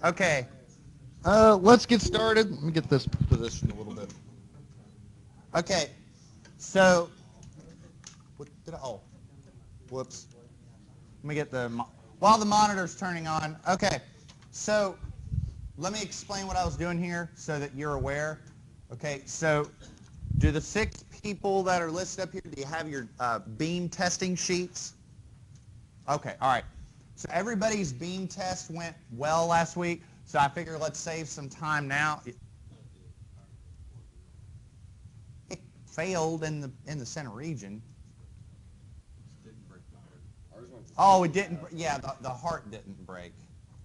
Okay, let's get started. Let me get this positioned a little bit. Okay, so, oh, whoops. Let me get while the monitor's turning on. Okay, so let me explain what I was doing here so that you're aware. Okay, so do the 6 people that are listed up here, do you have your beam testing sheets? Okay, all right. So everybody's beam test went well last week, so I figure let's save some time now. It failed in the center region. Oh, it didn't. Yeah, the heart didn't break.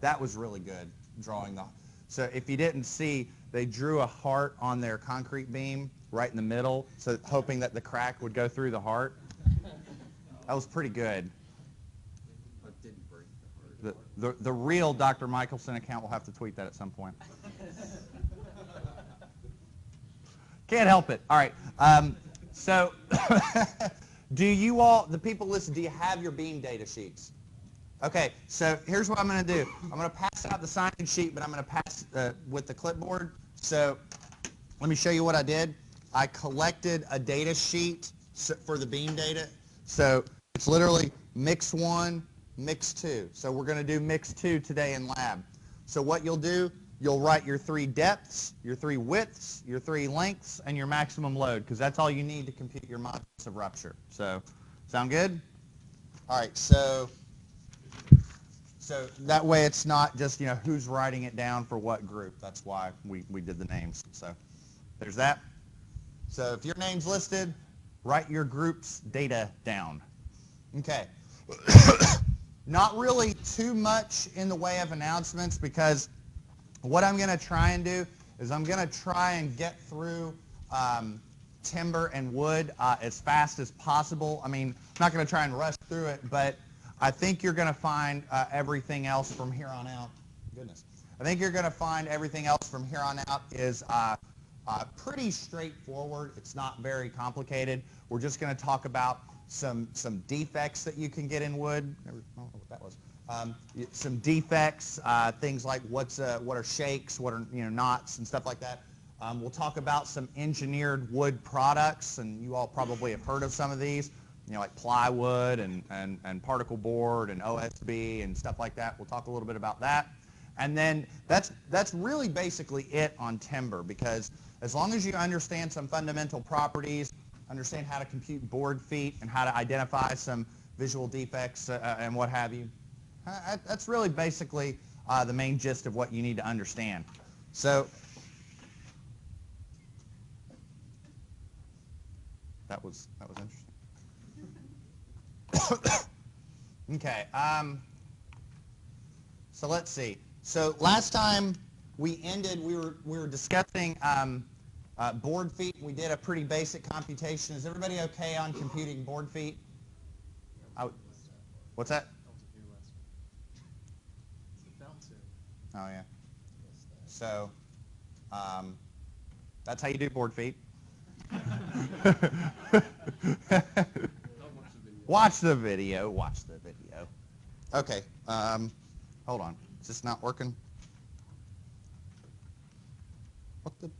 That was really good, drawing the. So if you didn't see, they drew a heart on their concrete beam right in the middle, so hoping that the crack would go through the heart. That was pretty good. The real Dr. Michelson account will have to tweet that at some point. Can't help it. All right. So do you all, the people listed, do you have your beam data sheets? Okay, so here's what I'm going to do. I'm going to pass out the sign-in sheet, but I'm going to pass with the clipboard. So let me show you what I did. I collected a data sheet for the beam data. So it's literally mix 1, mix 2. So we're going to do mix 2 today in lab. So what you'll do, you'll write your 3 depths, your 3 widths, your 3 lengths, and your maximum load, because that's all you need to compute your modulus of rupture. So sound good? All right, so that way it's not just, who's writing it down for what group. That's why we did the names. So there's that. So if your name's listed, write your group's data down. Okay. Not really too much in the way of announcements, because what I'm going to try and do is I'm going to try and get through timber and wood as fast as possible. I mean, I'm not going to try and rush through it, but I think you're going to find everything else from here on out. Goodness. I think you're going to find everything else from here on out is pretty straightforward. It's not very complicated. We're just going to talk about some defects that you can get in wood. I don't know what that was. Some defects, things like what are shakes, what are knots and stuff like that. We'll talk about some engineered wood products, and you all probably have heard of some of these, like plywood and Particleboard and OSB and stuff like that. We'll talk a little bit about that. And then that's really basically it on timber, because as long as you understand some fundamental properties, understand how to compute board feet and how to identify some visual defects and what have you, that's really basically the main gist of what you need to understand. So that was interesting. Okay. So let's see. So last time we ended, we were discussing board feet. We did a pretty basic computation. Is everybody okay on computing board feet? What's that? Oh, yeah. So that's how you do board feet. Watch the video. Watch the video. Okay. Hold on. Is this not working? What the?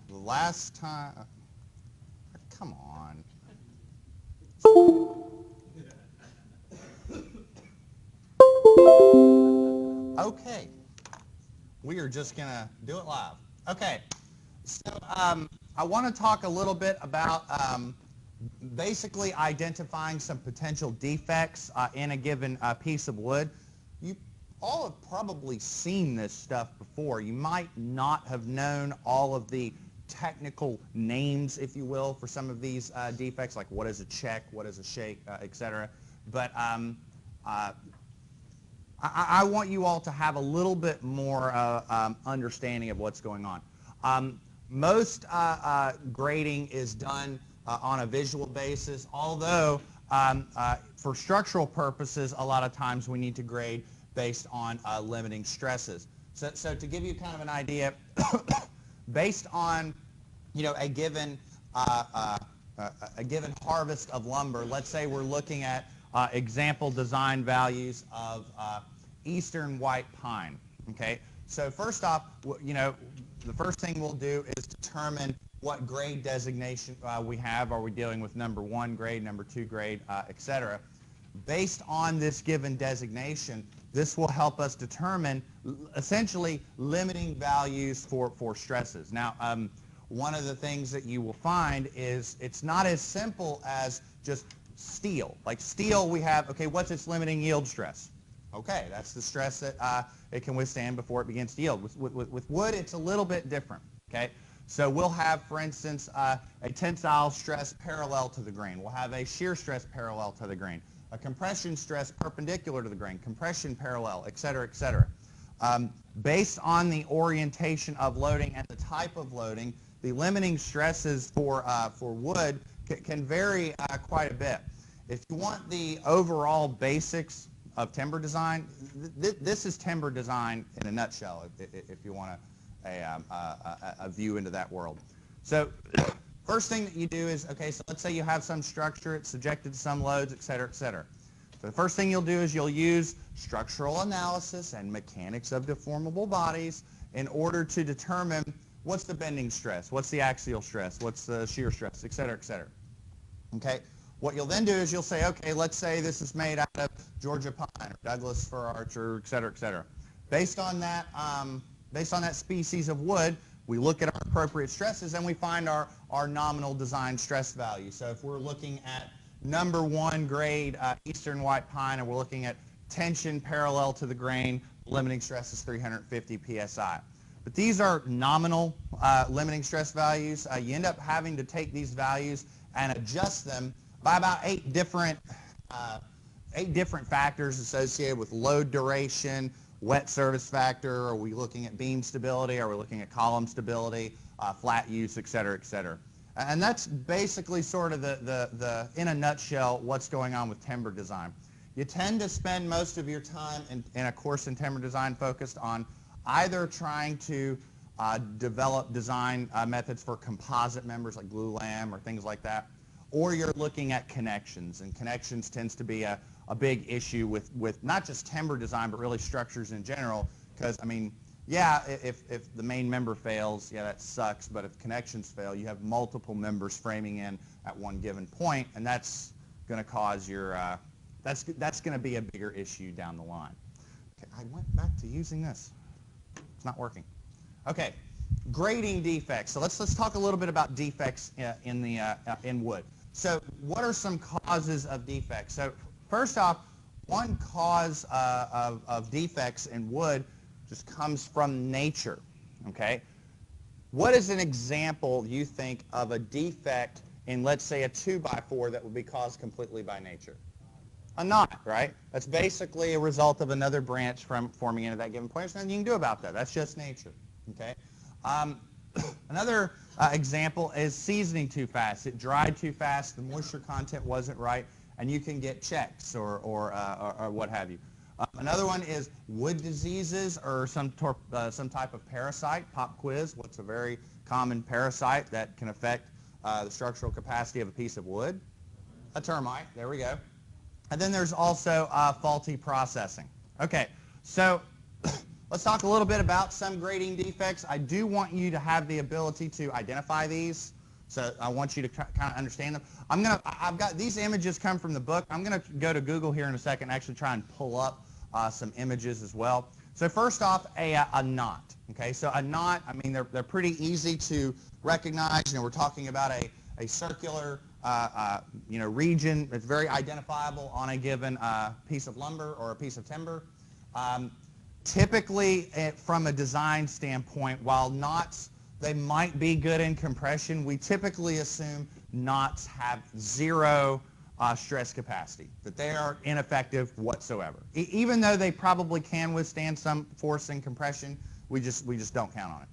The last time. Come on. Okay. We are just going to do it live. Okay. So I want to talk a little bit about basically identifying some potential defects in a given piece of wood. You all have probably seen this stuff before. You might not have known all of the technical names, if you will, for some of these defects, like what is a check, what is a shake, etc. But I want you all to have a little bit more understanding of what's going on. Most grading is done on a visual basis, although for structural purposes, a lot of times we need to grade based on limiting stresses. So to give you kind of an idea, based on a given a given harvest of lumber. Let's say we're looking at example design values of eastern white pine. Okay, so first off, the first thing we'll do is determine what grade designation we have. Are we dealing with number 1 grade, number 2 grade, etc. Based on this given designation, this will help us determine essentially limiting values for stresses. Now, one of the things that you will find is it's not as simple as just steel. Like steel, we have, okay, what's its limiting yield stress? Okay, that's the stress that it can withstand before it begins to yield. With wood, it's a little bit different, okay? So we'll have, for instance, a tensile stress parallel to the grain. We'll have a shear stress parallel to the grain, a compression stress perpendicular to the grain, compression parallel, et cetera, et cetera. Based on the orientation of loading and the type of loading, the limiting stresses for wood can vary quite a bit. If you want the overall basics of timber design, this is timber design in a nutshell, if you want a view into that world. So first thing that you do is, okay, so let's say you have some structure, it's subjected to some loads, et cetera, et cetera. So the first thing you'll do is you'll use structural analysis and mechanics of deformable bodies in order to determine what's the bending stress, what's the axial stress, what's the shear stress, et cetera, et cetera. Okay, what you'll then do is you'll say, okay, let's say this is made out of Georgia pine or Douglas fir arch or et cetera, et cetera. Based on that species of wood, we look at our appropriate stresses and we find our nominal design stress value. So if we're looking at number 1 grade eastern white pine and we're looking at tension parallel to the grain, limiting stress is 350 psi. But these are nominal limiting stress values. You end up having to take these values and adjust them by about 8 different factors associated with load duration, wet service factor. Are we looking at beam stability? Are we looking at column stability, flat use, et cetera, et cetera? And that's basically sort of the in a nutshell, what's going on with timber design. You tend to spend most of your time in a course in timber design focused on either trying to develop design methods for composite members like glulam or things like that, or you're looking at connections, and connections tends to be a big issue with not just timber design, but really structures in general, because, I mean, yeah, if the main member fails, yeah, that sucks, but if connections fail, you have multiple members framing in at one given point, and that's going to cause your, that's going to be a bigger issue down the line. Okay, I went back to using this. It's not working. Okay, grading defects. So let's talk a little bit about defects in wood. So what are some causes of defects? So first off, one cause of defects in wood just comes from nature, okay? What is an example, you think, of a defect in, let's say, a 2x4 that would be caused completely by nature? A knot, right? That's basically a result of another branch from forming into that given point. There's nothing you can do about that. That's just nature, okay? Another example is seasoning too fast. It dried too fast, the moisture content wasn't right, and you can get checks or what have you. Another one is wood diseases or some type of parasite. Pop quiz, what's a very common parasite that can affect the structural capacity of a piece of wood? A termite, there we go. And then there's also faulty processing. Okay, so let's talk a little bit about some grading defects. I do want you to have the ability to identify these, so I want you to kind of understand them. I've got these images come from the book. I'm going to go to Google here in a second and actually try and pull up some images as well. So first off, a knot. Okay, so a knot, I mean, they're pretty easy to recognize. You know, we're talking about a circular region that's very identifiable on a given piece of lumber or a piece of timber. Typically, from a design standpoint, while knots, they might be good in compression, we typically assume knots have zero stress capacity, that they are ineffective whatsoever. Even though they probably can withstand some force and compression, we just don't count on it.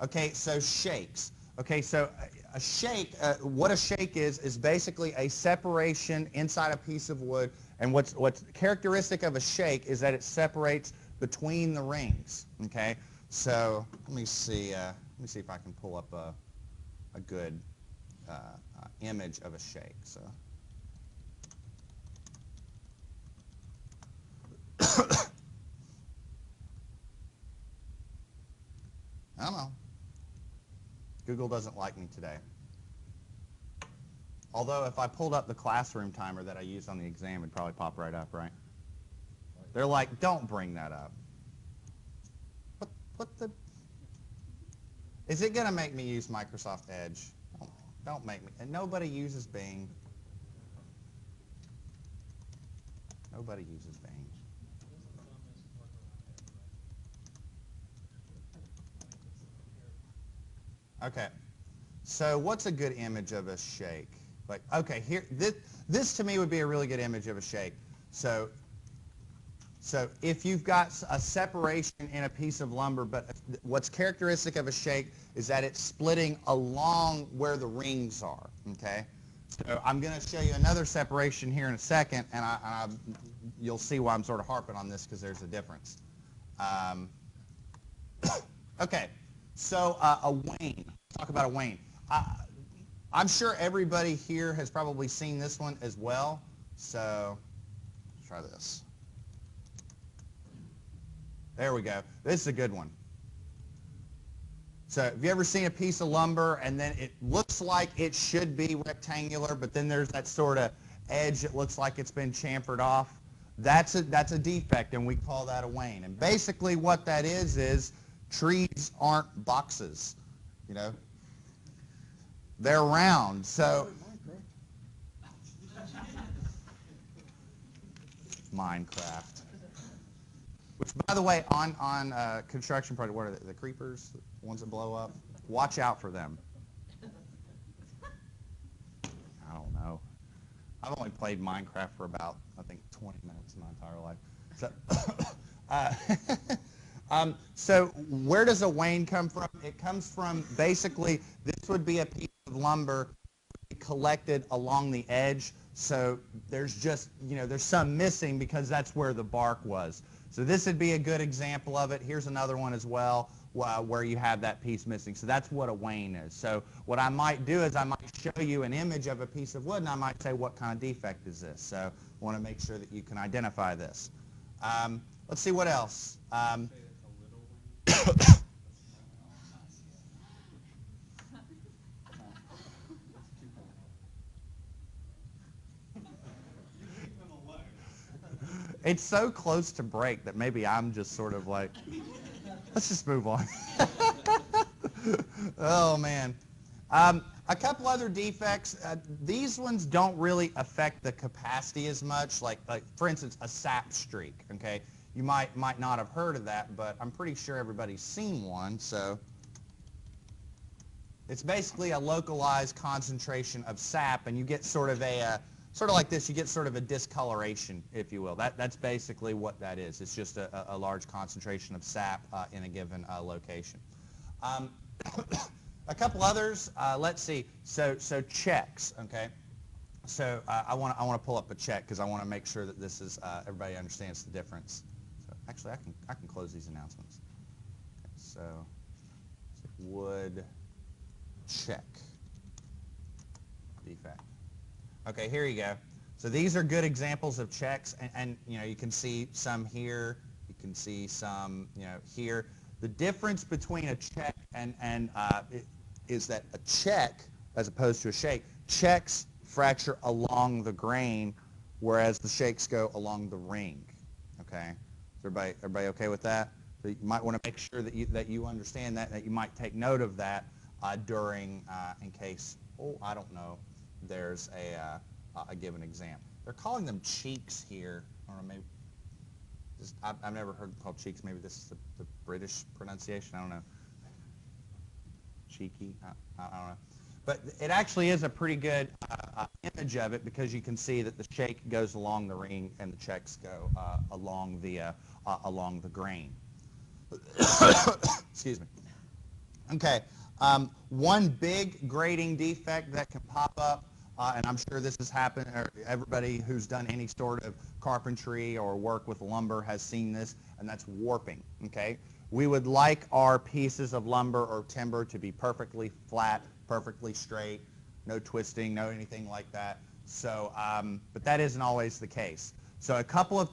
Okay, so shakes. Okay, so a shake, what a shake is basically a separation inside a piece of wood, and what's characteristic of a shake is that it separates between the rings. Okay, so let me see if I can pull up a good image of a shake. So I don't know. Google doesn't like me today. Although if I pulled up the classroom timer that I used on the exam, it'd probably pop right up, right? They're like, don't bring that up. What the? Is it going to make me use Microsoft Edge? Don't make me. And nobody uses Bing. Nobody uses Bing. Okay. So what's a good image of a shake? Like, okay, here, this to me would be a really good image of a shake. So if you've got a separation in a piece of lumber, but what's characteristic of a shake is that it's splitting along where the rings are, okay? So I'm going to show you another separation here in a second, and you'll see why I'm sort of harping on this because there's a difference. Okay, so a wane. Let's talk about a wane. I'm sure everybody here has probably seen this one as well, so let's try this. There we go. This is a good one. So have you ever seen a piece of lumber and then it looks like it should be rectangular, but then there's that sort of edge that looks like it's been chamfered off? That's a defect, and we call that a wane. And basically what that is trees aren't boxes, you know. They're round, so Minecraft. Which, by the way, on construction project, what are they? The creepers, the ones that blow up? Watch out for them. I don't know. I've only played Minecraft for about, I think, 20 minutes in my entire life. So, so where does a wane come from? It comes from, basically, this would be a piece of lumber collected along the edge. So there's just, you know, there's some missing because that's where the bark was. So this would be a good example of it. Here's another one as well where you have that piece missing. So that's what a wane is. So what I might do is I might show you an image of a piece of wood, and I might say, what kind of defect is this? So I want to make sure that you can identify this. Let's see what else. It's so close to break that maybe I'm just sort of like, let's just move on. Oh, man. A couple other defects. These ones don't really affect the capacity as much. Like for instance, a sap streak. Okay, you might not have heard of that, but I'm pretty sure everybody's seen one. So it's basically a localized concentration of sap, and you get sort of like this. You get sort of a discoloration, if you will. That's basically what that is. It's just a large concentration of sap in a given location. A couple others. Let's see. So checks. Okay. So I want to pull up a check because I want to make sure that this is everybody understands the difference. So actually, I can close these announcements. Okay, so wood check defect. Okay, here you go. So these are good examples of checks, and you know, you can see some here. You can see some, you know, here. The difference between a check and is that a check, as opposed to a shake, checks fracture along the grain, whereas the shakes go along the ring. Okay, is everybody okay with that? So you might want to make sure that you understand that you might take note of that during, in case, oh, I don't know, there's a given exam. They're calling them cheeks here. I don't know, maybe. I've never heard them called cheeks. Maybe this is the British pronunciation. I don't know. Cheeky. I don't know. But it actually is a pretty good image of it because you can see that the shake goes along the ring and the checks go along the grain. Excuse me. Okay. One big grading defect that can pop up, and I'm sure this has happened, or everybody who's done any sort of carpentry or work with lumber has seen this, and that's warping. Okay? We would like our pieces of lumber or timber to be perfectly flat, perfectly straight. no twisting, no anything like that. So, but that isn't always the case. So a couple of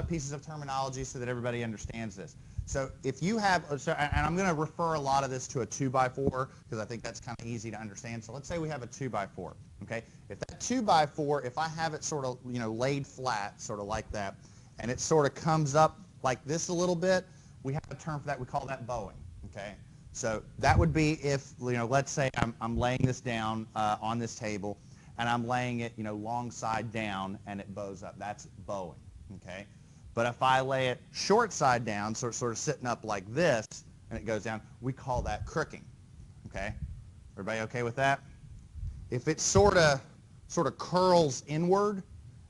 pieces of terminology so that everybody understands this. So if you have, and I'm going to refer a lot of this to a 2x4 because I think that's kind of easy to understand. So let's say we have a 2x4, okay? If that 2x4, if I have it sort of, laid flat, sort of like that, and it sort of comes up like this a little bit, we have a term for that. We call that bowing, okay? So that would be if, let's say I'm laying this down on this table, and I'm laying it, long side down, and it bows up. That's bowing, okay? But if I lay it short side down, so it's sort of sitting up like this, and it goes down, we call that crooking, okay? Everybody okay with that? If it sort of curls inward,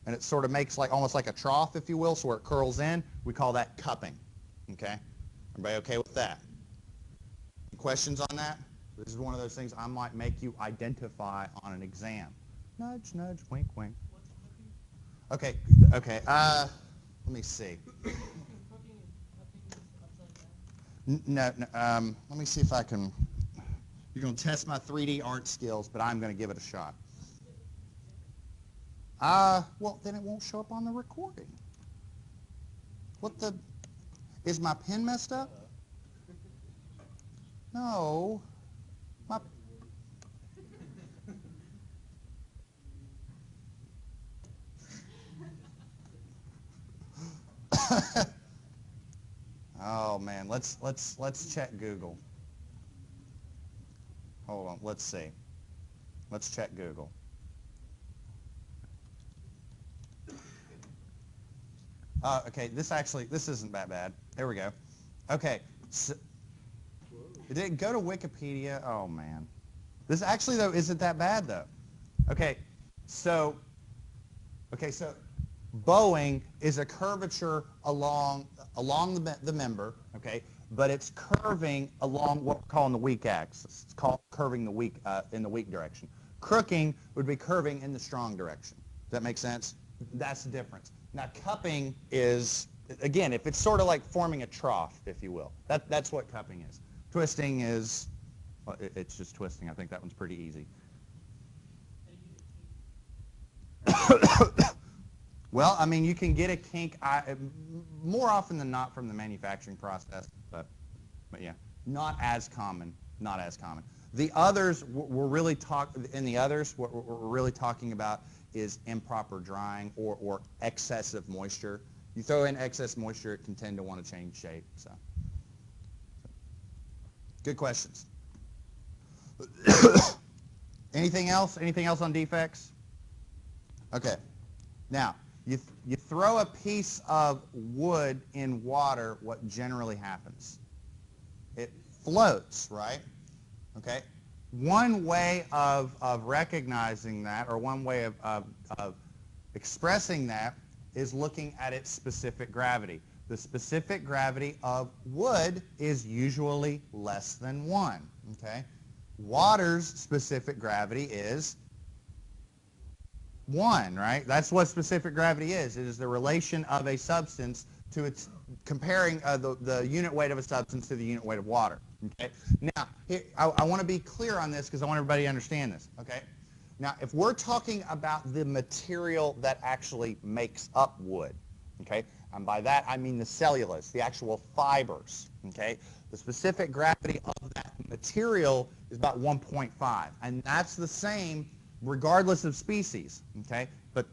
and it sort of makes almost like a trough, if you will, so where it curls in, we call that cupping, okay? Everybody okay with that? Any questions on that? This is one of those things I might make you identify on an exam. Nudge, nudge, wink, wink. Okay, okay. Let me see. No, let me see if I can. You're going to test my 3D art skills, but I'm going to give it a shot. Well, then it won't show up on the recording. What the? Is my pen messed up? No. My. Oh man, let's check Google. Hold on, let's see. Let's check Google. Okay, this isn't that bad. There we go. Okay, so, it didn't go to Wikipedia. Oh man, this actually though isn't that bad though. Okay, so bowing is a curvature along the member, okay, but it's curving along what we're calling the weak axis. It's called curving the weak in the weak direction. Crooking would be curving in the strong direction. Does that make sense? That's the difference. Now cupping is, again, if it's sort of like forming a trough, if you will. That's what cupping is. Twisting is, well, it's just twisting. I think that one's pretty easy. Well, I mean, you can get a kink more often than not from the manufacturing process, but yeah, not as common. Not as common. The others we're really what we're really talking about is improper drying or excessive moisture. You throw in excess moisture, it can tend to want to change shape. So, good questions. Anything else? Anything else on defects? Okay. Now, you throw a piece of wood in water, what generally happens? It floats, right? Okay. One way of recognizing that, or one way of expressing that, is looking at its specific gravity. The specific gravity of wood is usually less than 1. Okay. Water's specific gravity is 1, right? That's what specific gravity is. It is the relation of a substance to its, comparing the unit weight of a substance to the unit weight of water. Okay. Now, here, I want to be clear on this because I want everybody to understand this. Okay. Now, if we're talking about the material that actually makes up wood, okay, and by that I mean the cellulose, the actual fibers, okay, the specific gravity of that material is about 1.5, and that's the same regardless of species, okay? But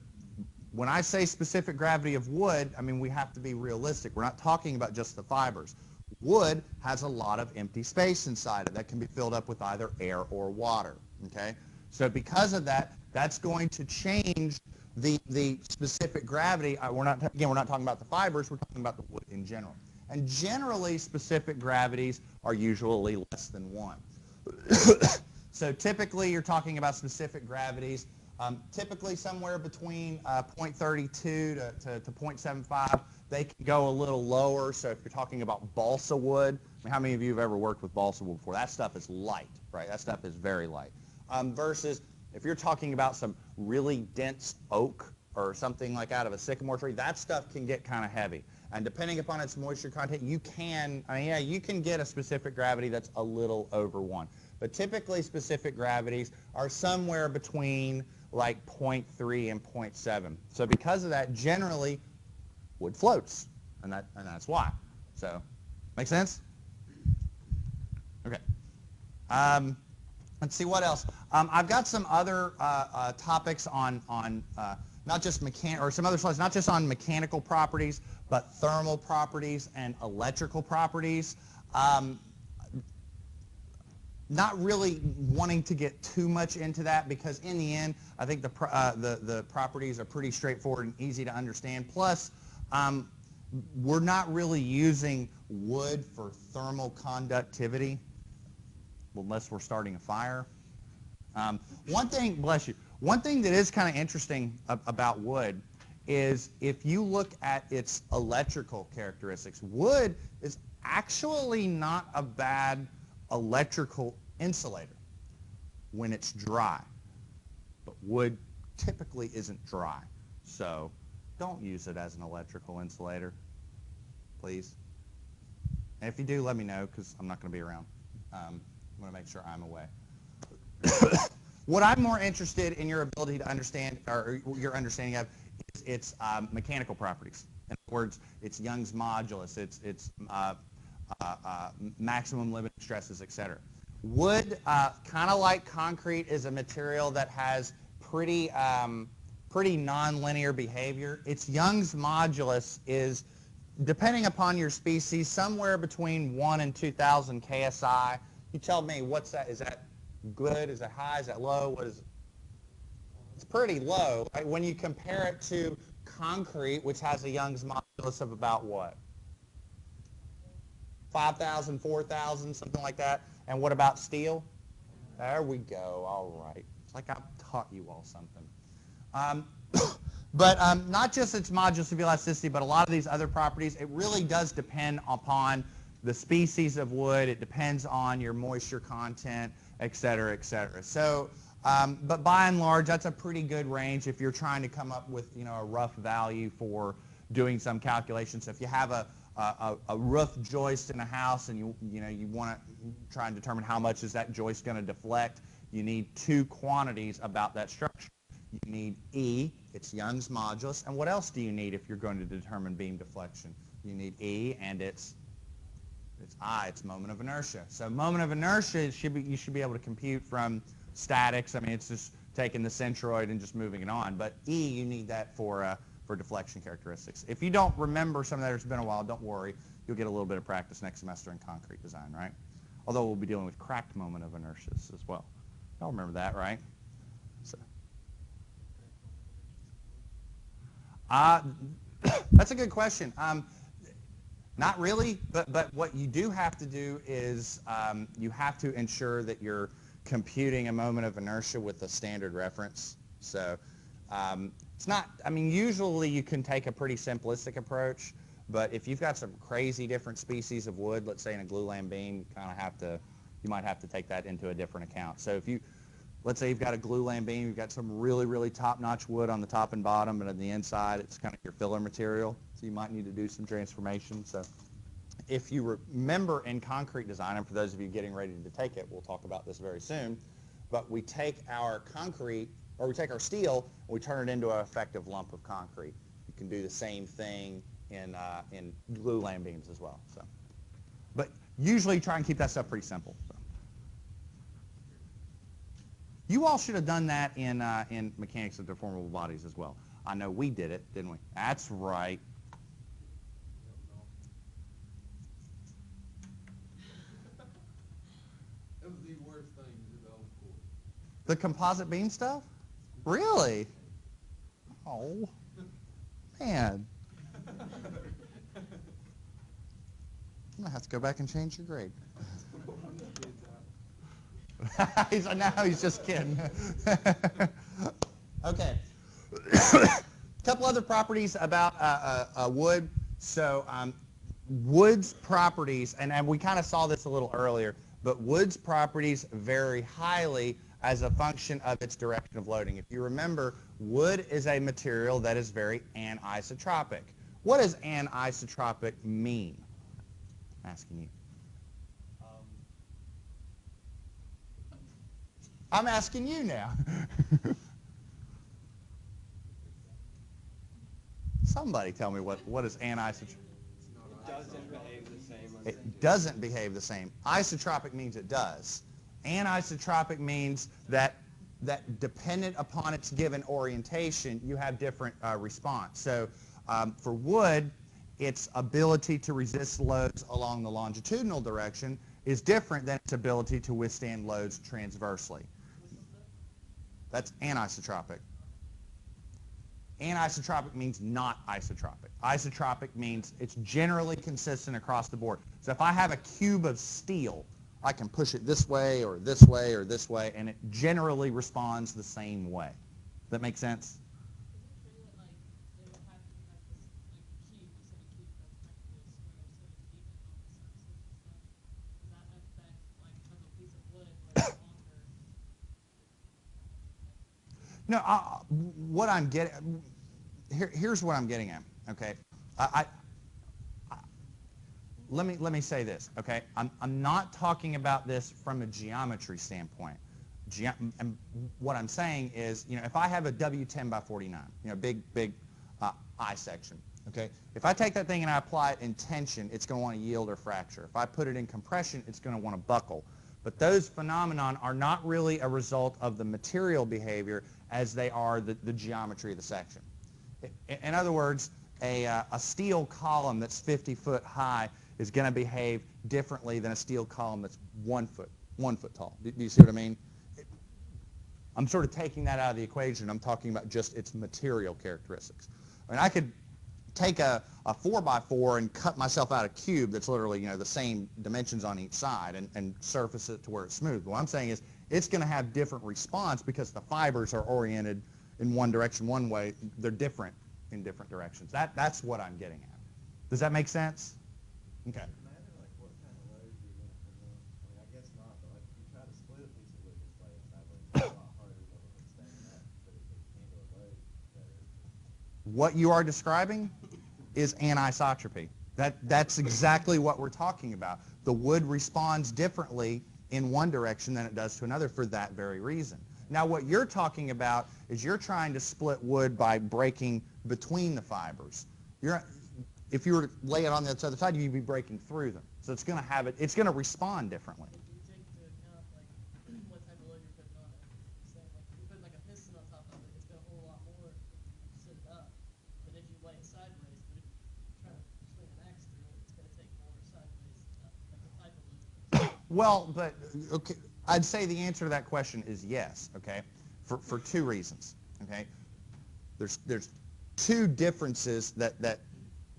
when I say specific gravity of wood, I mean we have to be realistic. We're not talking about just the fibers. Wood has a lot of empty space inside it that can be filled up with either air or water, okay? So because of that, that's going to change the specific gravity. We're not talking about the fibers, we're talking about the wood in general. And generally, specific gravities are usually less than 1. So typically, you're talking about specific gravities, typically somewhere between 0.32 to 0.75. They can go a little lower. So if you're talking about balsa wood, I mean, how many of you have ever worked with balsa wood before? That stuff is light, right? That stuff is very light. Versus if you're talking about some really dense oak, or something like out of a sycamore tree, that stuff can get kind of heavy. And depending upon its moisture content, you can, you can get a specific gravity that's a little over 1. But typically specific gravities are somewhere between like 0.3 and 0.7. So because of that, generally wood floats, and that's why. So, make sense? Okay. Let's see what else. I've got some other topics on not just or some other slides, not just on mechanical properties, but thermal properties and electrical properties. Not really wanting to get too much into that because in the end, I think the properties are pretty straightforward and easy to understand. Plus, we're not really using wood for thermal conductivity unless we're starting a fire. One thing, bless you, one thing that is kind of interesting about wood is if you look at its electrical characteristics, wood is actually not a bad electrical insulator when it's dry. But wood typically isn't dry. So don't use it as an electrical insulator, please. And if you do, let me know because I'm not going to be around. I want to make sure I'm away. What I'm more interested in your ability to understand, or your understanding of, is its mechanical properties. In other words, it's Young's modulus, its maximum limiting stresses, etc. Wood, kind of like concrete, is a material that has pretty nonlinear behavior. Its Young's modulus is, depending upon your species, somewhere between 1 and 2,000 KSI. You tell me, what's that? Is that good? Is that high? Is that low? What is it? It's pretty low. Right? When you compare it to concrete, which has a Young's modulus of about what? 5,000, 4,000, something like that. And what about steel? There we go. All right. It's like I've taught you all something. But not just its modulus of elasticity, but a lot of these other properties, it really does depend upon the species of wood. It depends on your moisture content, et cetera, et cetera. So, but by and large, that's a pretty good range if you're trying to come up with, a rough value for doing some calculations. So if you have a roof joist in a house and you want to try and determine how much is that joist going to deflect, you need two quantities about that structure. You need E, it's Young's modulus, and what else do you need if you're going to determine beam deflection? You need E, and it's I, it's moment of inertia. So moment of inertia, you should be able to compute from statics. I mean, it's just taking the centroid and just moving it on. But E, you need that for deflection characteristics. If you don't remember some of that, it's been a while, don't worry. You'll get a little bit of practice next semester in concrete design, right? Although we'll be dealing with cracked moment of inertias as well. Y'all remember that, right? So. That's a good question. Not really, but what you do have to do is you have to ensure that you're computing a moment of inertia with a standard reference. So it's not, usually you can take a pretty simplistic approach, but if you've got some crazy different species of wood, let's say in a glulam beam, you might have to take that into a different account. So if let's say you've got a glulam beam, you've got some really, really top-notch wood on the top and bottom, and on the inside it's kind of your filler material. So you might need to do some transformation. So if you remember in concrete design, and for those of you getting ready to take it, we'll talk about this very soon, but we take our concrete, or we take our steel, and we turn it into an effective lump of concrete. You can do the same thing in glulam beams as well. So, but usually try and keep that stuff pretty simple. So. You all should have done that in mechanics of deformable bodies as well. I know we did it, didn't we? That's right. That was the worst thing to do the whole course. The composite beam stuff? Really? Oh, man. I'm going to have to go back and change your grade. Now he's just kidding. Okay. A couple other properties about wood. So wood's properties, and we kind of saw this a little earlier, but wood's properties vary highly as a function of its direction of loading. If you remember, Wood is a material that is very anisotropic. What does anisotropic mean? I'm asking you. I'm asking you now. Somebody tell me what is anisotropic? It doesn't behave the same. It doesn't behave the same. Isotropic means it does. Anisotropic means that dependent upon its given orientation, you have different response. So for wood, its ability to resist loads along the longitudinal direction is different than its ability to withstand loads transversely. That's anisotropic. Anisotropic means not isotropic. Isotropic means it's generally consistent across the board. So if I have a cube of steel, I can push it this way or this way or this way, and it generally responds the same way. Does that make sense? No, what I'm getting, here's what I'm getting at, okay? Let me say this, okay? I'm not talking about this from a geometry standpoint. And what I'm saying is, if I have a W10 by 49, big I section, okay? If I take that thing and I apply it in tension, it's going to want to yield or fracture. If I put it in compression, it's going to want to buckle. But those phenomenon are not really a result of the material behavior as they are the geometry of the section. In other words, a steel column that's 50 foot high is going to behave differently than a steel column that's 1 foot tall. Do you see what I mean? I'm sort of taking that out of the equation. I'm talking about just its material characteristics. I mean, I could take a 4x4 and cut myself out a cube that's literally, the same dimensions on each side and surface it to where it's smooth. What I'm saying is it's going to have different response because the fibers are oriented in one direction one way. They're different in different directions. That's what I'm getting at. Does that make sense? Okay. Imagine what kind of load you're going to come up. I mean, I guess not, but if you try to split a piece of wood this way and sideways, it's a lot harder to withstand that, but it can handle a load better. What you are describing is anisotropy. That's exactly what we're talking about. The wood responds differently in one direction than it does to another for that very reason. Now what you're talking about is you're trying to split wood by breaking between the fibers. If you were to lay it on the other side, you'd be breaking through them. So it's going to it's going to respond differently. You take into account what type of load you're putting on it. So if you're putting a piston on top of it, it's going to hold a lot more if you sit it up. But if you lay it sideways, but if you try to swing an axe through it, it's going to take more sideways, the type of load. Well, but okay, I'd say the answer to that question is yes. Okay, for two reasons. Okay, there's two differences that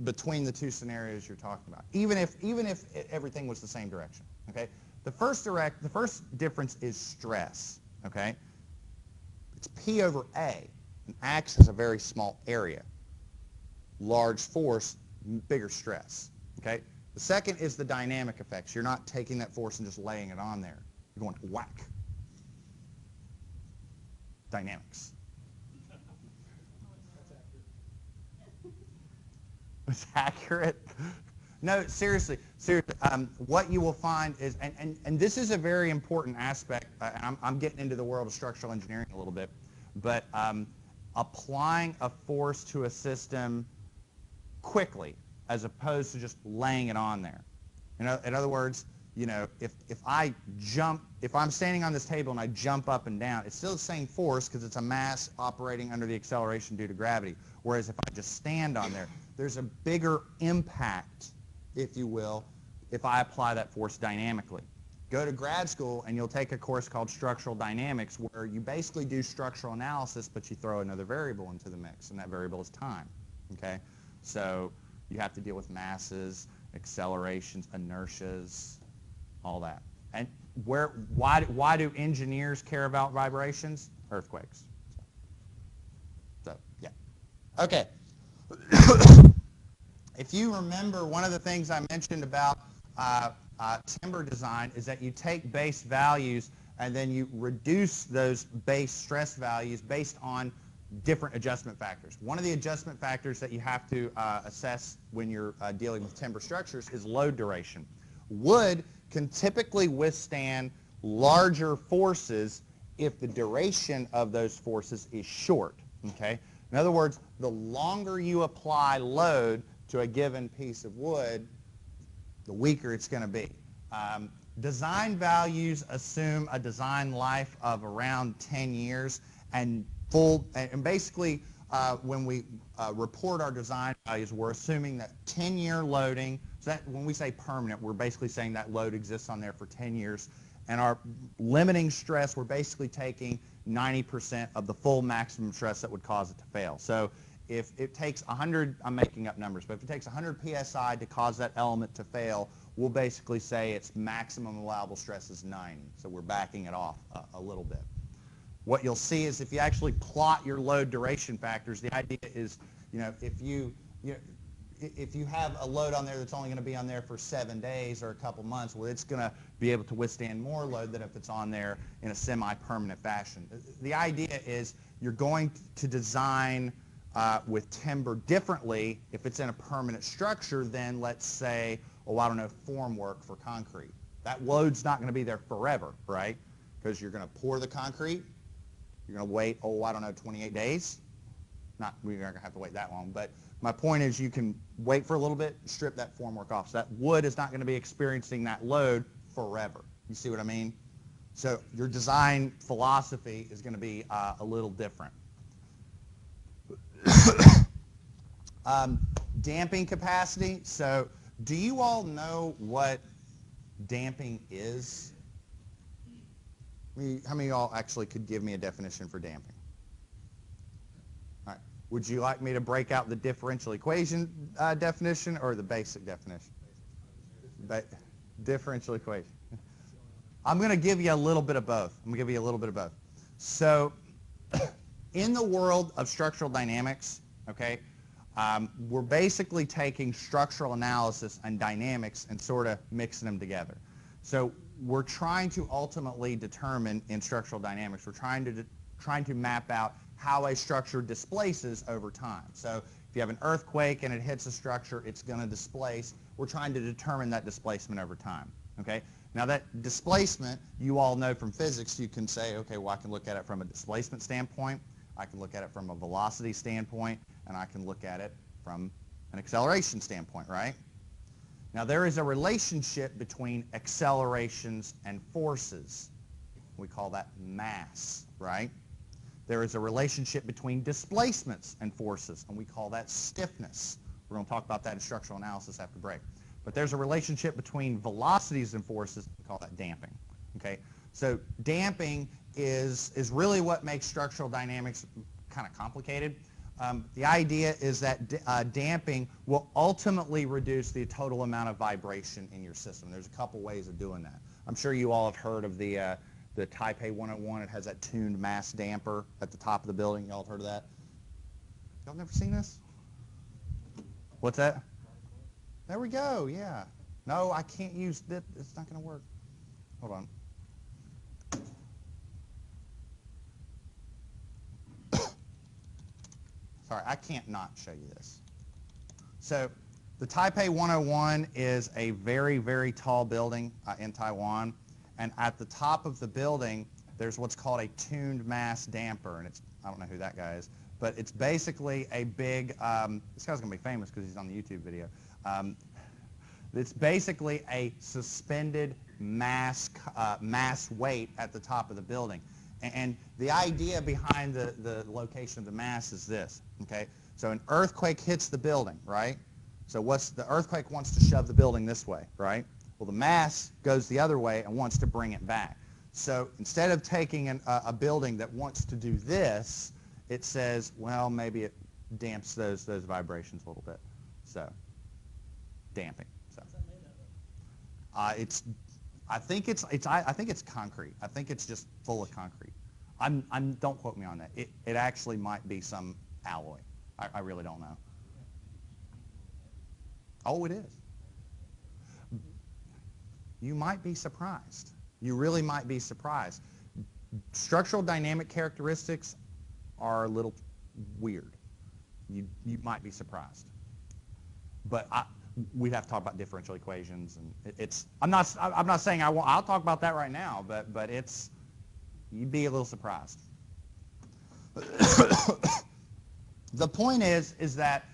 between the two scenarios you're talking about, even if everything was the same direction. Okay, the first difference is stress. Okay, it's P over A. An axe is a very small area. Large force, bigger stress. Okay, the second is the dynamic effects. You're not taking that force and just laying it on there. You're going whack. Dynamics. It's accurate. No, seriously. What you will find is, and this is a very important aspect, and I'm getting into the world of structural engineering a little bit, but applying a force to a system quickly as opposed to just laying it on there. In other words, if I'm standing on this table and I jump up and down, it's still the same force because it's a mass operating under the acceleration due to gravity. Whereas if I just stand on there, there's a bigger impact, if you will, if I apply that force dynamically. Go to grad school and you'll take a course called structural dynamics where you basically do structural analysis, but you throw another variable into the mix, and that variable is time. Okay? So you have to deal with masses, accelerations, inertias, all that. And why do engineers care about vibrations? Earthquakes. So yeah. Okay. If you remember, one of the things I mentioned about timber design is that you take base values and then you reduce those base stress values based on different adjustment factors. One of the adjustment factors that you have to assess when you're dealing with timber structures is load duration. Wood can typically withstand larger forces if the duration of those forces is short, okay? In other words, the longer you apply load to a given piece of wood, the weaker it's going to be. Design values assume a design life of around 10 years, and basically when we report our design values, we're assuming that 10-year loading, so that when we say permanent, we're basically saying that load exists on there for 10 years, and our limiting stress, we're basically taking 90% of the full maximum stress that would cause it to fail. So if it takes 100, I'm making up numbers, but if it takes 100 psi to cause that element to fail, we'll basically say its maximum allowable stress is 90. So we're backing it off a little bit. What you'll see is if you actually plot your load duration factors, the idea is, if you have a load on there that's only going to be on there for 7 days or a couple months, well, it's going to be able to withstand more load than if it's on there in a semi-permanent fashion. The idea is you're going to design with timber differently if it's in a permanent structure than, let's say, formwork for concrete. That load's not going to be there forever, right? Because you're going to pour the concrete, you're going to wait, 28 days. We're not going to have to wait that long, but my point is you can wait for a little bit, strip that formwork off. So that wood is not going to be experiencing that load forever. You see what I mean? So your design philosophy is going to be a little different. Damping capacity. So do you all know what damping is? How many of y'all actually could give me a definition for damping? All right. Would you like me to break out the differential equation definition or the basic definition? Differential equation. I'm going to give you a little bit of both. So in the world of structural dynamics, okay, we're basically taking structural analysis and dynamics and sort of mixing them together. So we're trying to ultimately determine in structural dynamics, we're trying to map out how a structure displaces over time. So if you have an earthquake and it hits a structure, it's going to displace. We're trying to determine that displacement over time. Okay? Now that displacement, you all know from physics, you can say, okay, well, I can look at it from a displacement standpoint, I can look at it from a velocity standpoint, and I can look at it from an acceleration standpoint, right? Now there is a relationship between accelerations and forces. We call that mass, right? There is a relationship between displacements and forces, and we call that stiffness. We're going to talk about that in structural analysis after break. But there's a relationship between velocities and forces. We call that damping. Okay? So damping is really what makes structural dynamics kind of complicated. The idea is that damping will ultimately reduce the total amount of vibration in your system. There's a couple ways of doing that. I'm sure you all have heard of the Type A 101. It has that tuned mass damper at the top of the building. Y'all have heard of that? Y'all never seen this? What's that? There we go, yeah. No, I can't use this. It's not going to work. Hold on. Sorry, I can't not show you this. So the Taipei 101 is a very, very tall building in Taiwan. And at the top of the building, there's what's called a tuned mass damper. And it's, I don't know who that guy is, but it's basically a big, this guy's going to be famous because he's on the YouTube video. It's basically a suspended mass weight at the top of the building. And the idea behind the location of the mass is this, okay? So an earthquake hits the building, right? So the earthquake wants to shove the building this way, right? Well, the mass goes the other way and wants to bring it back. So instead of taking a building that wants to do this, it says, well, maybe it damps those vibrations a little bit. So damping. So What's that made out of? I think it's concrete. I think it's just full of concrete. Don't quote me on that. It actually might be some alloy. I really don't know. Oh, it is. You might be surprised. You really might be surprised. Structural dynamic characteristics are a little weird. You might be surprised. But we'd have to talk about differential equations, and I'm not saying I'll talk about that right now, but you'd be a little surprised. The point is that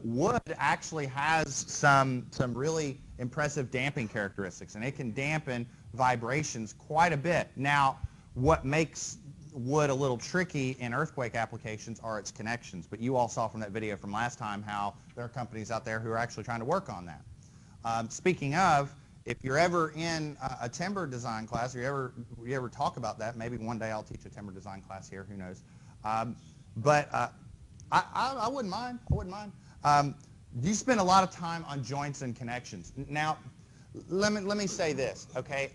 wood actually has some really impressive damping characteristics, and it can dampen vibrations quite a bit. Now, what makes wood a little tricky in earthquake applications are its connections, but you all saw from that video from last time how there are companies out there who are actually trying to work on that. Speaking of, if you're ever in a timber design class, or you ever talk about that, maybe one day I'll teach a timber design class here, who knows. But I wouldn't mind. I wouldn't mind. You spend a lot of time on joints and connections. Now, let me say this, okay?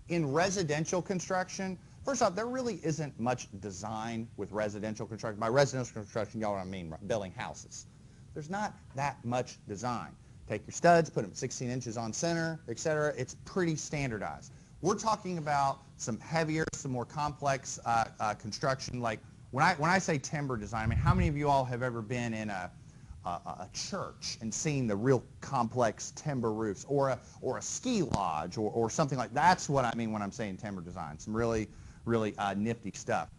In residential construction, first off, there really isn't much design with residential construction. By residential construction, y'all know what I mean, building houses. There's not that much design. Take your studs, put them 16 inches on center, etc. It's pretty standardized. We're talking about some heavier, some more complex construction. Like when I say timber design, I mean, how many of you all have ever been in a church and seen the real complex timber roofs, or a ski lodge, or something like that? That's what I mean when I'm saying timber design. Some really nifty stuff.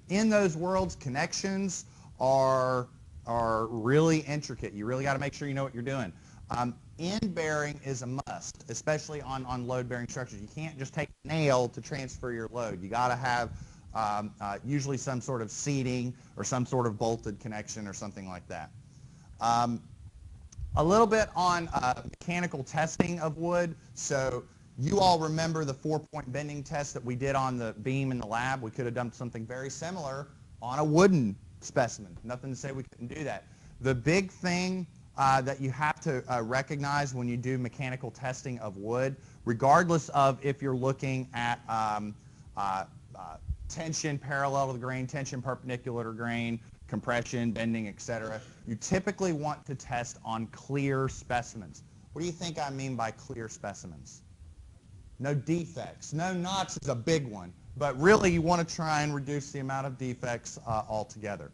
In those worlds, connections are really intricate. You really got to make sure you know what you're doing. End bearing is a must, especially on load-bearing structures. You can't just take a nail to transfer your load. You got to have usually some sort of seating or some sort of bolted connection or something like that. A little bit on mechanical testing of wood. So you all remember the 4-point bending test that we did on the beam in the lab. We could have done something very similar on a wooden specimen. Nothing to say we couldn't do that. The big thing that you have to recognize when you do mechanical testing of wood, regardless of if you're looking at tension parallel to the grain, tension perpendicular to grain, compression, bending, etc., you typically want to test on clear specimens. What do you think I mean by clear specimens? No defects. No knots is a big one, but really you want to try and reduce the amount of defects altogether.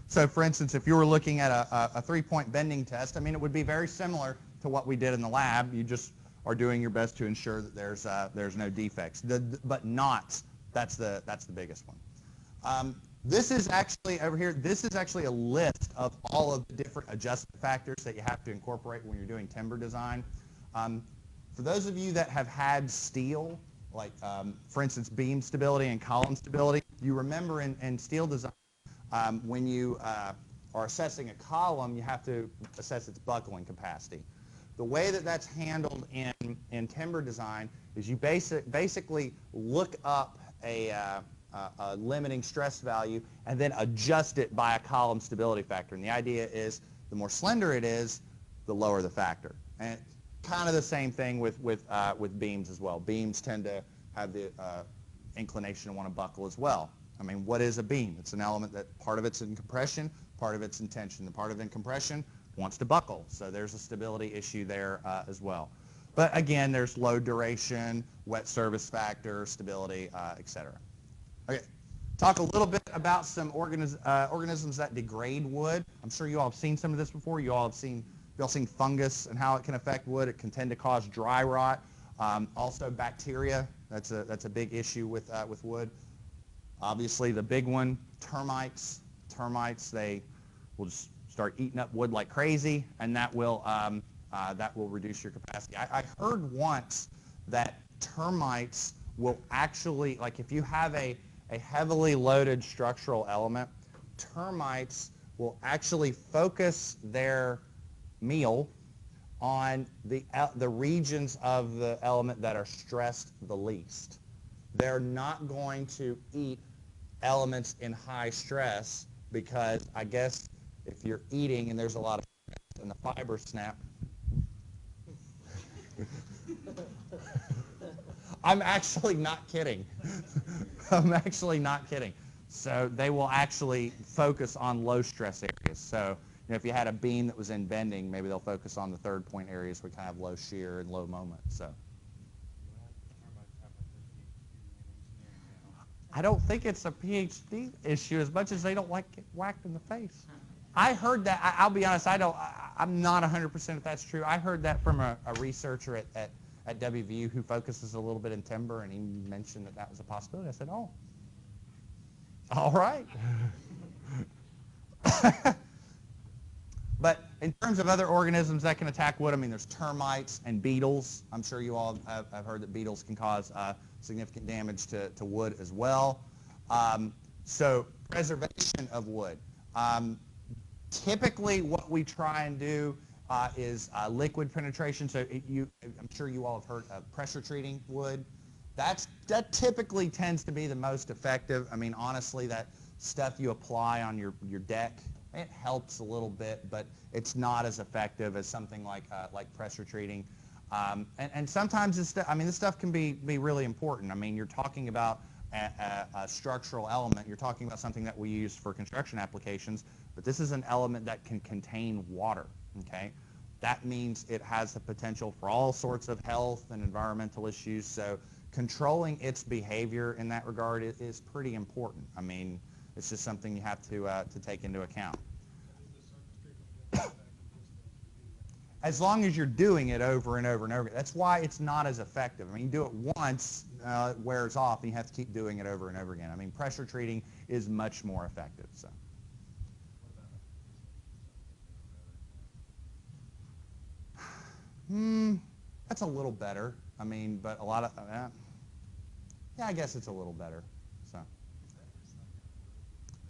So for instance, if you were looking at a 3-point bending test, I mean, it would be very similar to what we did in the lab. You just are doing your best to ensure that there's no defects. But knots, that's the biggest one. This is actually, over here, this is actually a list of all of the different adjustment factors that you have to incorporate when you're doing timber design. For those of you that have had steel, like for instance beam stability and column stability, you remember in steel design, when you are assessing a column, you have to assess its buckling capacity. The way that that's handled in timber design is you basically look up a limiting stress value and then adjust it by a column stability factor. And the idea is the more slender it is, the lower the factor. And kind of the same thing with beams as well. Beams tend to have the inclination to want to buckle as well. I mean, what is a beam? It's an element that part of it's in compression, part of it's in tension. The part of it in compression wants to buckle, so there's a stability issue there as well. But again, there's load duration, wet service factor, stability, etc. Okay, talk a little bit about some organisms that degrade wood. I'm sure you all have seen some of this before. You all have seen fungus and how it can affect wood. It can tend to cause dry rot. Also bacteria. That's a big issue with wood. Obviously, the big one, termites. Termites, they will just start eating up wood like crazy, and that will reduce your capacity. I heard once that termites will actually, like if you have a heavily loaded structural element, termites will actually focus their meal on the regions of the element that are stressed the least. They're not going to eat elements in high stress because I guess if you're eating and there's a lot of stress and the fibers snap. I'm actually not kidding. I'm actually not kidding. So they will actually focus on low stress areas. So if you had a beam that was in bending, maybe they'll focus on the 3rd point areas where kind of low shear and low moment. So I don't think it's a PhD issue as much as they don't like get whacked in the face. I heard that. I'll be honest. I'm not 100% if that's true. I heard that from a researcher at WVU who focuses a little bit in timber, and he mentioned that was a possibility. I said, oh, all right. But in terms of other organisms that can attack wood, I mean, there's termites and beetles. I'm sure you all have heard that beetles can cause significant damage to wood as well. So preservation of wood. Typically, what we try and do is liquid penetration. So I'm sure you all have heard of pressure treating wood. That typically tends to be the most effective. I mean, honestly, that stuff you apply on your deck, it helps a little bit, but it's not as effective as something like pressure treating. And sometimes this stuff can be really important. I mean, you're talking about a structural element. You're talking about something that we use for construction applications, but this is an element that can contain water, okay? That means it has the potential for all sorts of health and environmental issues, so controlling its behavior in that regard is pretty important. I mean, it's just something you have to take into account. As long as you're doing it over and over and over. That's why it's not as effective. I mean, you do it once, it wears off, and you have to keep doing it over and over again. I mean, pressure treating is much more effective. So. That's a little better. I mean, but a lot of, yeah, I guess it's a little better. So.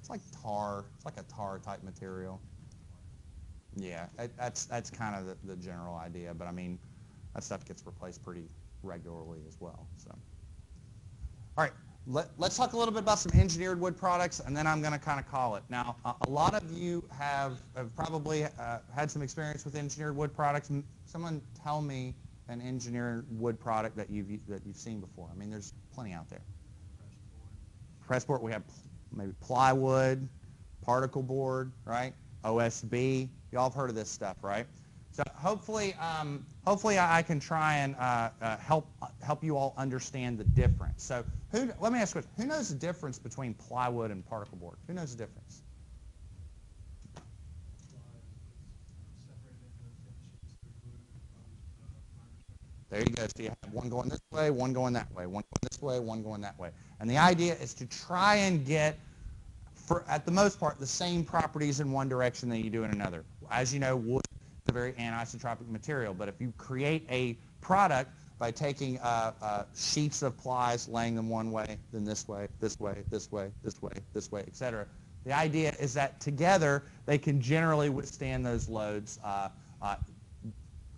It's like tar. It's like a tar type material. Yeah, that's kind of the general idea, but I mean, that stuff gets replaced pretty regularly as well. So, all right, let's talk a little bit about some engineered wood products, and then I'm going to kind of call it. Now, a lot of you have probably had some experience with engineered wood products. Someone tell me an engineered wood product that you've seen before. I mean, there's plenty out there. Pressboard. We have maybe plywood, particle board, right? OSB. You all have heard of this stuff, right? So hopefully I can try and help you all understand the difference. So let me ask you, who knows the difference between plywood and particle board? Who knows the difference? There you go. So you have one going this way, one going that way, one going this way, one going that way. And the idea is to try and get, at the most part, the same properties in one direction that you do in another. As you know, wood is a very anisotropic material, but if you create a product by taking sheets of plies, laying them one way, then this way, this way, this way, this way, this way, etc., the idea is that together they can generally withstand those loads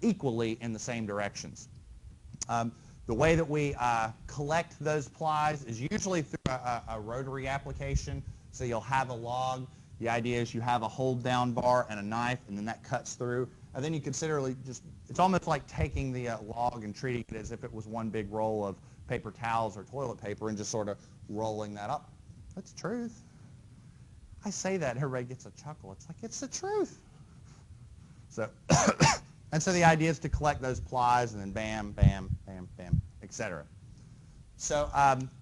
equally in the same directions. The way that we collect those plies is usually through a rotary application. So you'll have a log. The idea is you have a hold down bar and a knife, and then that cuts through. And then you considerably it's almost like taking the log and treating it as if it was one big roll of paper towels or toilet paper and just sort of rolling that up. That's the truth. I say that, everybody gets a chuckle. It's like, it's the truth. So, and so the idea is to collect those plies and then bam, bam, bam, bam, etc. So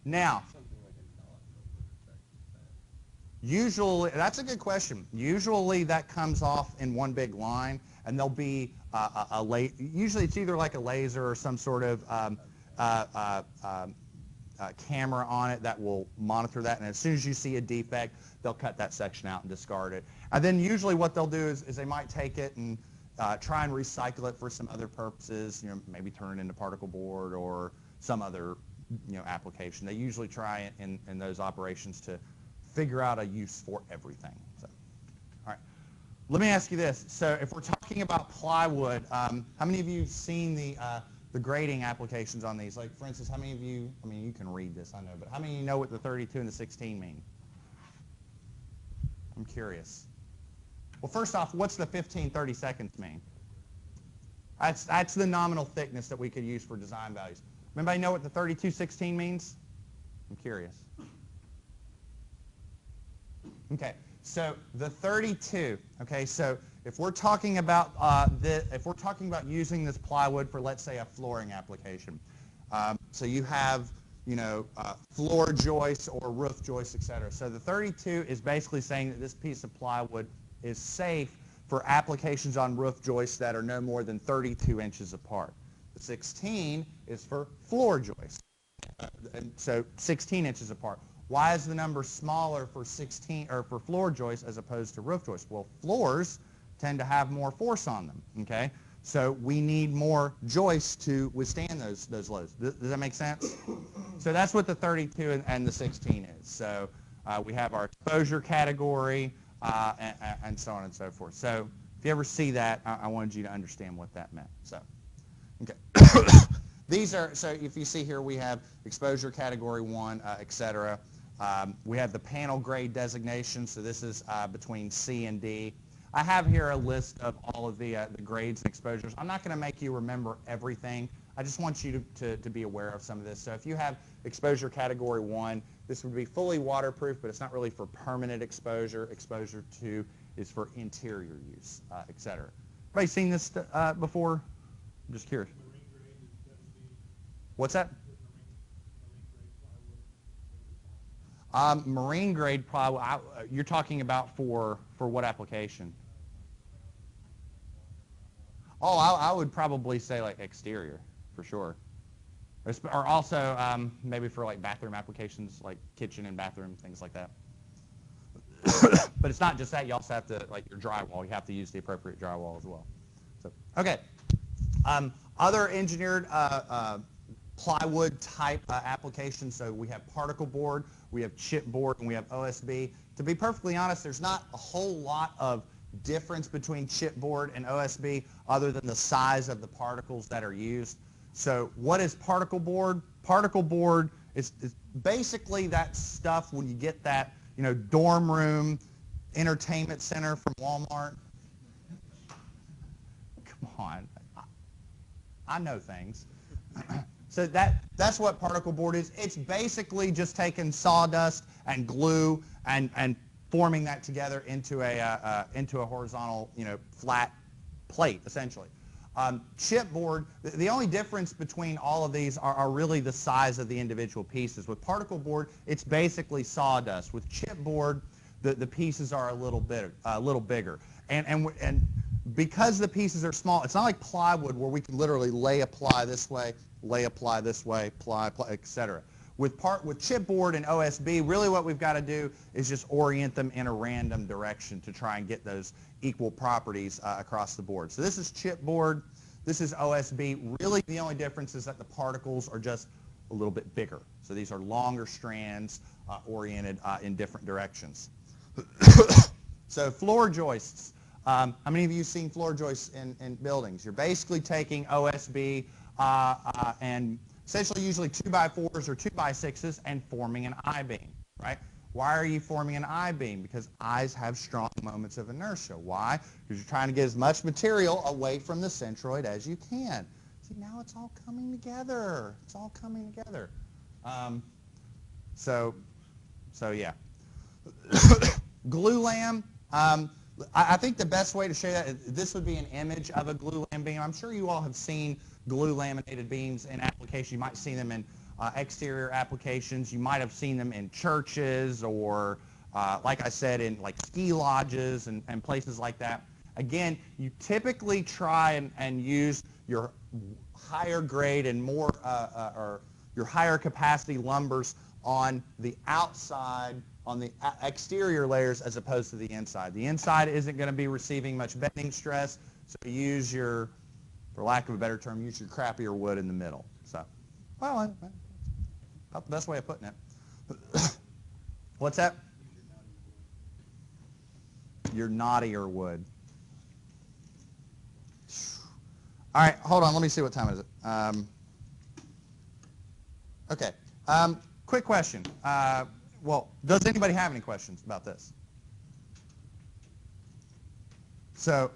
now, usually, that's a good question. Usually that comes off in one big line, and there'll be usually it's either like a laser or some sort of camera on it that will monitor that, and as soon as you see a defect, they'll cut that section out and discard it. And then usually what they'll do is they might take it and try and recycle it for some other purposes, maybe turn it into particle board or some other application. They usually try in those operations to figure out a use for everything. So, all right. Let me ask you this. So if we're talking about plywood, how many of you have seen the grading applications on these? Like, for instance, how many of you, I mean, you can read this, I know, but how many of you know what the 32 and the 16 mean? I'm curious. Well, first off, what's the 15/30 seconds mean? That's the nominal thickness that we could use for design values. Anybody know what the 32/16 means? I'm curious. Okay, so the 32. Okay, so if we're talking about using this plywood for, let's say, a flooring application, so you have floor joists or roof joists, etc. So the 32 is basically saying that this piece of plywood is safe for applications on roof joists that are no more than 32 inches apart. The 16 is for floor joists, and so 16 inches apart. Why is the number smaller for 16 or for floor joists as opposed to roof joists? Well, floors tend to have more force on them. Okay, so we need more joists to withstand those loads. Does that make sense? So that's what the 32 and the 16 is. So we have our exposure category and so on and so forth. So if you ever see that, I wanted you to understand what that meant. So, okay. These are, so if you see here, we have exposure category 1, etc. We have the panel grade designation. So this is between C and D. I have here a list of all of the grades and exposures. I'm not going to make you remember everything. I just want you to be aware of some of this. So if you have exposure category 1, this would be fully waterproof, but it's not really for permanent exposure. Exposure 2 is for interior use, etc. Everybody seen this before? I'm just curious. What's that? Marine grade plywood. You're talking about for what application? Oh, I would probably say like exterior for sure, or also maybe for like bathroom applications, like kitchen and bathroom, things like that. But it's not just that. You also have to, like your drywall, you have to use the appropriate drywall as well. So okay, other engineered plywood type applications. So we have Particleboard, we have chipboard, and we have OSB. To be perfectly honest, there's not a whole lot of difference between chipboard and OSB other than the size of the particles that are used. So what is Particleboard? Particleboard is basically that stuff when you get that, dorm room entertainment center from Walmart. Come on, I know things. So that's what Particleboard is. It's basically just taking sawdust and glue and forming that together into a horizontal, flat plate, essentially. Chipboard, the only difference between all of these are really the size of the individual pieces. With Particleboard, it's basically sawdust. With chipboard, the pieces are a little bigger. And because the pieces are small, it's not like plywood where we can literally lay a ply this way, lay a ply this way, ply, etc. With chipboard and OSB, really what we've got to do is just orient them in a random direction to try and get those equal properties across the board. So this is chipboard, this is OSB. Really the only difference is that the particles are just a little bit bigger. So these are longer strands oriented in different directions. So floor joists. How many of you have seen floor joists in buildings? You're basically taking OSB and essentially usually 2x4s or 2x6s and forming an I-beam, right? Why are you forming an I-beam? Because I's have strong moments of inertia. Why? Because you're trying to get as much material away from the centroid as you can. See, now it's all coming together. It's all coming together. So yeah. Glulam. I think the best way to show that, this would be an image of a glulam beam. I'm sure you all have seen glue laminated beams in application. You might see them in exterior applications. You might have seen them in churches or, like I said, in like ski lodges and places like that. Again, you typically try and use your higher grade and more, or your higher capacity lumbers on the outside, on the exterior layers as opposed to the inside. The inside isn't going to be receiving much bending stress, so use your, for lack of a better term, use your crappier wood in the middle. So, well, about the best way of putting it. What's that? Your naughtier wood. All right, hold on. Let me see what time is it. Okay. Quick question. Well, does anybody have any questions about this? So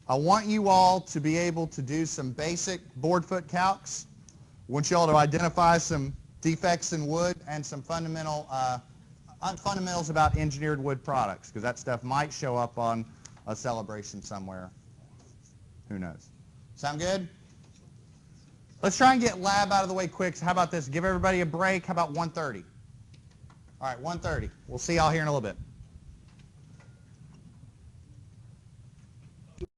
I want you all to be able to do some basic board foot calcs. I want you all to identify some defects in wood and some fundamentals about engineered wood products, because that stuff might show up on a celebration somewhere. Who knows? Sound good? Let's try and get lab out of the way quick. So how about this? Give everybody a break. How about 1:30? All right, 1:30. We'll see y'all here in a little bit.